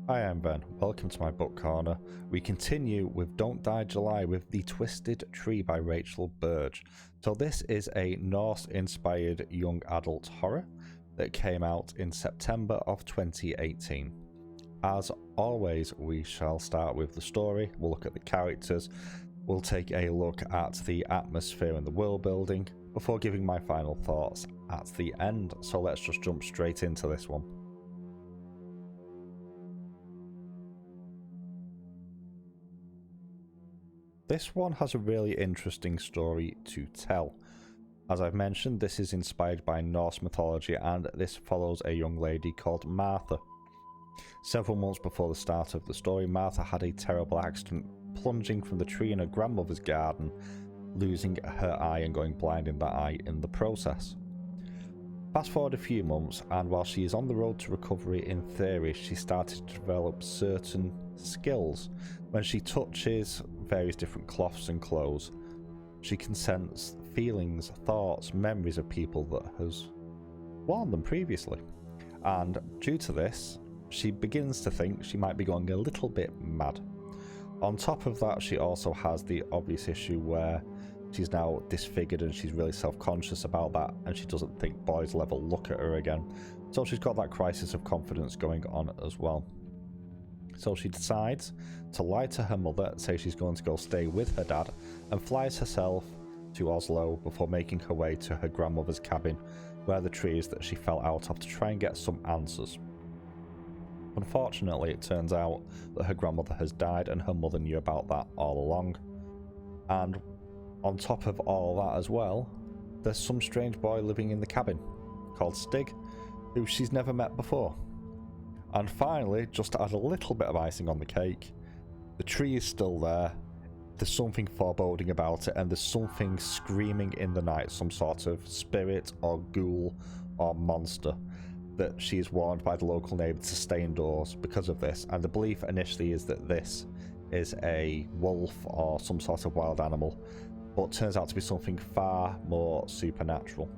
Hi, I'm Ben. Welcome to my book corner. We continue with Don't Die July with The Twisted Tree by Rachel Burge. So this is a Norse-inspired young adult horror that came out in September of 2018. As always, we shall start with the story, we'll look at the characters, we'll take a look at the atmosphere and the world building before giving my final thoughts at the end. So let's just jump straight into this one. This one has a really interesting story to tell. As I've mentioned, this is inspired by Norse mythology, and this follows a young lady called Martha. Several months before the start of the story, Martha had a terrible accident, plunging from the tree in her grandmother's garden, losing her eye and going blind in that eye in the process. Fast forward a few months, and while she is on the road to recovery in theory, she started to develop certain skills. When she touches various different cloths and clothes, she can sense feelings, thoughts, memories of people that has worn them previously. And due to this, she begins to think she might be going a little bit mad. On top of that, she also has the obvious issue where she's now disfigured and she's really self-conscious about that, and she doesn't think boys will ever look at her again. So she's got that crisis of confidence going on as well. So she decides to lie to her mother, say she's going to go stay with her dad, and flies herself to Oslo before making her way to her grandmother's cabin, where the tree is that she fell out of, to try and get some answers. Unfortunately, it turns out that her grandmother has died and her mother knew about that all along. And on top of all that as well, there's some strange boy living in the cabin called Stig, who she's never met before. And finally, just to add a little bit of icing on the cake, the tree is still there, there's something foreboding about it, and there's something screaming in the night, some sort of spirit or ghoul or monster, that she is warned by the local neighbour to stay indoors because of this. And the belief initially is that this is a wolf or some sort of wild animal, but turns out to be something far more supernatural.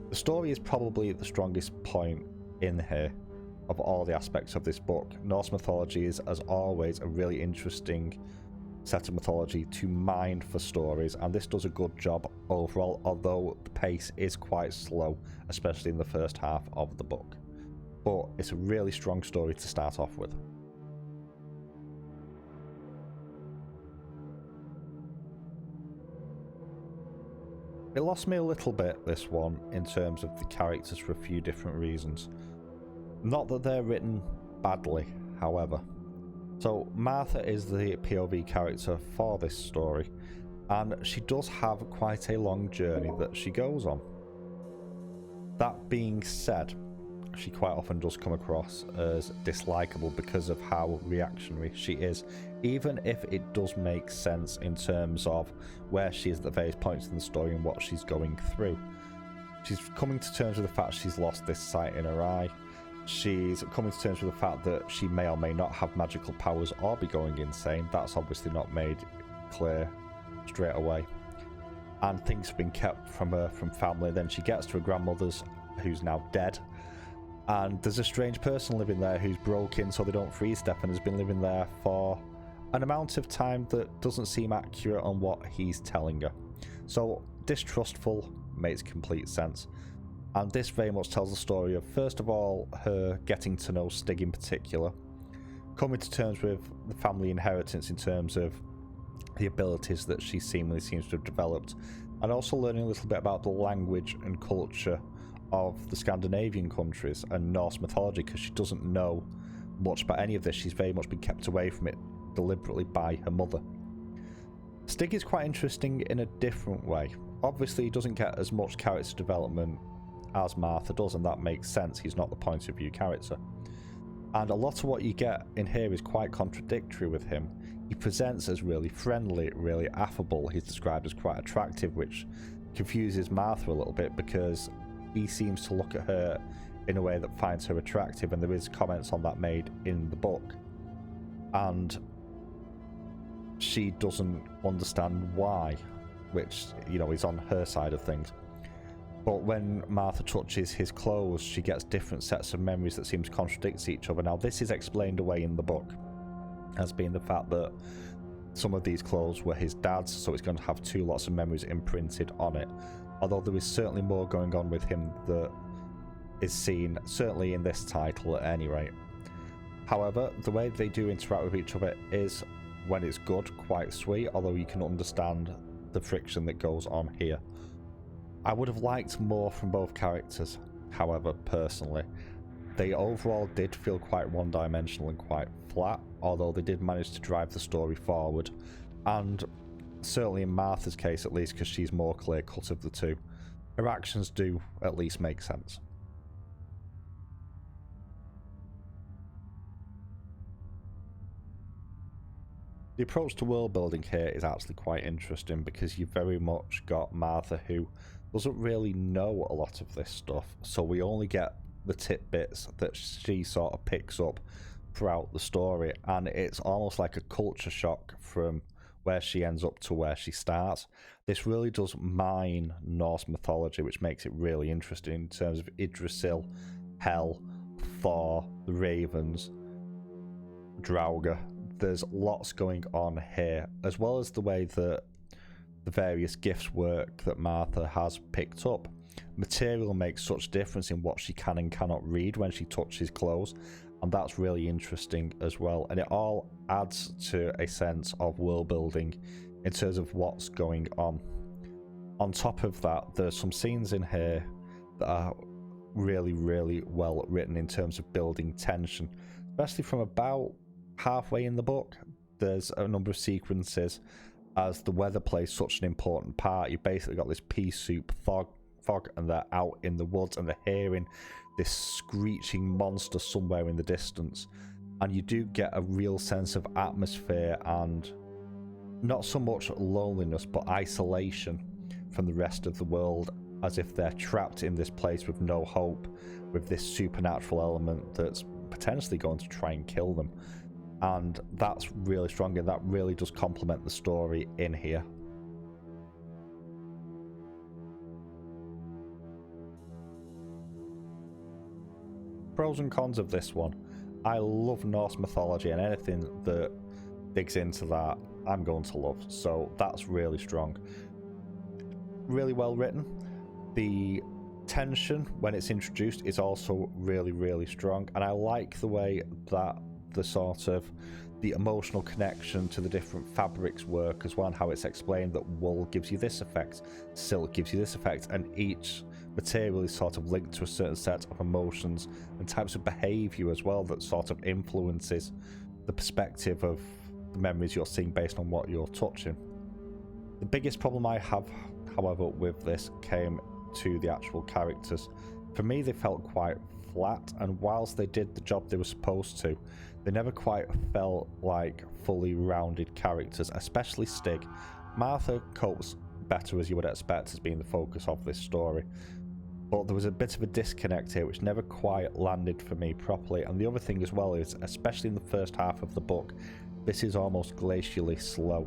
The story is probably the strongest point in here of all the aspects of this book. Norse mythology is, as always, a really interesting set of mythology to mine for stories, and this does a good job overall, although the pace is quite slow, especially in the first half of the book. But it's a really strong story to start off with. It lost me a little bit, this one, in terms of the characters for a few different reasons. Not that they're written badly, however. So Martha is the POV character for this story, and she does have quite a long journey that she goes on. That being said, she quite often does come across as dislikable because of how reactionary she is, even if it does make sense in terms of where she is at the various points in the story and what she's going through. She's coming to terms with the fact she's lost this sight in her eye. She's coming to terms with the fact that she may or may not have magical powers or be going insane. That's obviously not made clear straight away. And things have been kept from her from family. Then she gets to her grandmother's, who's now dead. And there's a strange person living there who's broken so they don't freeze step and has been living there for an amount of time that doesn't seem accurate on what he's telling her. So distrustful makes complete sense. And this very much tells the story of, first of all, her getting to know Stig in particular, coming to terms with the family inheritance in terms of the abilities that she seemingly seems to have developed, and also learning a little bit about the language and culture of the Scandinavian countries and Norse mythology, because she doesn't know much about any of this. She's very much been kept away from it deliberately by her mother. Stig is quite interesting in a different way. Obviously, he doesn't get as much character development as Martha does, and that makes sense. He's not the point of view character. And a lot of what you get in here is quite contradictory with him. He presents as really friendly, really affable. He's described as quite attractive, which confuses Martha a little bit because he seems to look at her in a way that finds her attractive, and there is comments on that made in the book. And she doesn't understand why, which, you know, is on her side of things. But when Martha touches his clothes, she gets different sets of memories that seem to contradict each other. Now, this is explained away in the book as being the fact that some of these clothes were his dad's, so it's going to have two lots of memories imprinted on it. Although there is certainly more going on with him that is seen, certainly in this title at any rate. However, the way they do interact with each other is, when it's good, quite sweet, although you can understand the friction that goes on here. I would have liked more from both characters, however, personally. They overall did feel quite one-dimensional and quite flat, although they did manage to drive the story forward, and certainly in Martha's case at least, because she's more clear-cut of the two, her actions do at least make sense. The approach to world building here is actually quite interesting, because you've very much got Martha who doesn't really know a lot of this stuff, so we only get the tidbits that she sort of picks up throughout the story, and it's almost like a culture shock from where she ends up to where she starts. This really does mine Norse mythology, which makes it really interesting in terms of Yggdrasil, Hel, Thor, the Ravens, Draugr. There's lots going on here, as well as the way that the various gifts work that Martha has picked up. Material makes such difference in what she can and cannot read when she touches clothes, and that's really interesting as well, and it all adds to a sense of world building in terms of what's going on. On top of that, there's some scenes in here that are really, really well written in terms of building tension, especially from about halfway in the book. There's a number of sequences as the weather plays such an important part. You've basically got this pea soup fog, and they're out in the woods and they're hearing this screeching monster somewhere in the distance, and you do get a real sense of atmosphere and not so much loneliness but isolation from the rest of the world, as if they're trapped in this place with no hope, with this supernatural element that's potentially going to try and kill them. And that's really strong, and that really does complement the story in here. Pros and cons of this one. I love Norse mythology, and anything that digs into that I'm going to love, so that's really strong. Really well written. The tension when it's introduced is also really, really strong, and I like the way that the emotional connection to the different fabrics work as well, and how it's explained that wool gives you this effect, silk gives you this effect, and each material is sort of linked to a certain set of emotions and types of behavior as well that sort of influences the perspective of the memories you're seeing based on what you're touching. The biggest problem I have, however, with this came to the actual characters. For me, they felt quite flat, and whilst they did the job they were supposed to, they never quite felt like fully rounded characters, especially Stig. Martha copes better, as you would expect, as being the focus of this story, but there was a bit of a disconnect here which never quite landed for me properly. And the other thing as well is, especially in the first half of the book, this is almost glacially slow,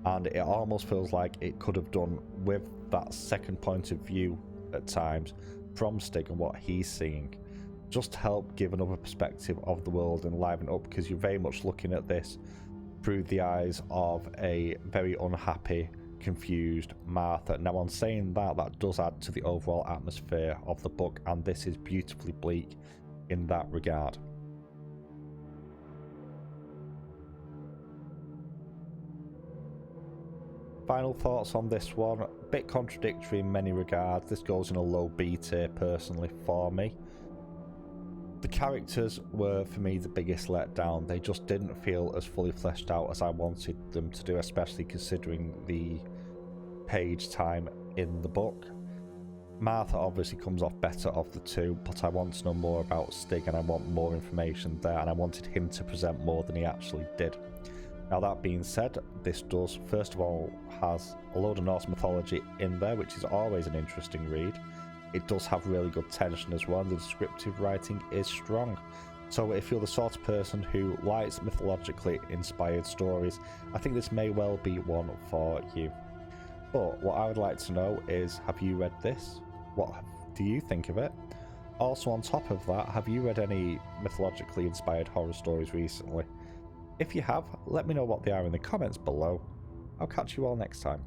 and it almost feels like it could have done with that second point of view at times from Stig and what he's seeing, just to help give another perspective of the world and liven up, because you're very much looking at this through the eyes of a very unhappy, confused Martha. Now, on saying that, that does add to the overall atmosphere of the book, and this is beautifully bleak in that regard. Final thoughts on this one. A bit contradictory in many regards. This goes in a low B tier personally for me. The characters were, for me, the biggest letdown. They just didn't feel as fully fleshed out as I wanted them to do, especially considering the page time in the book. Martha obviously comes off better of the two, but I want to know more about Stig, and I want more information there, and I wanted him to present more than he actually did. Now, that being said, this does, first of all, has a load of Norse mythology in there, which is always an interesting read. It does have really good tension as well, and the descriptive writing is strong. So if you're the sort of person who likes mythologically inspired stories, I think this may well be one for you. But what I would like to know is, have you read this? what do you think of it? Also, on top of that, have you read any mythologically inspired horror stories recently? If you have, let me know what they are in the comments below. I'll catch you all next time.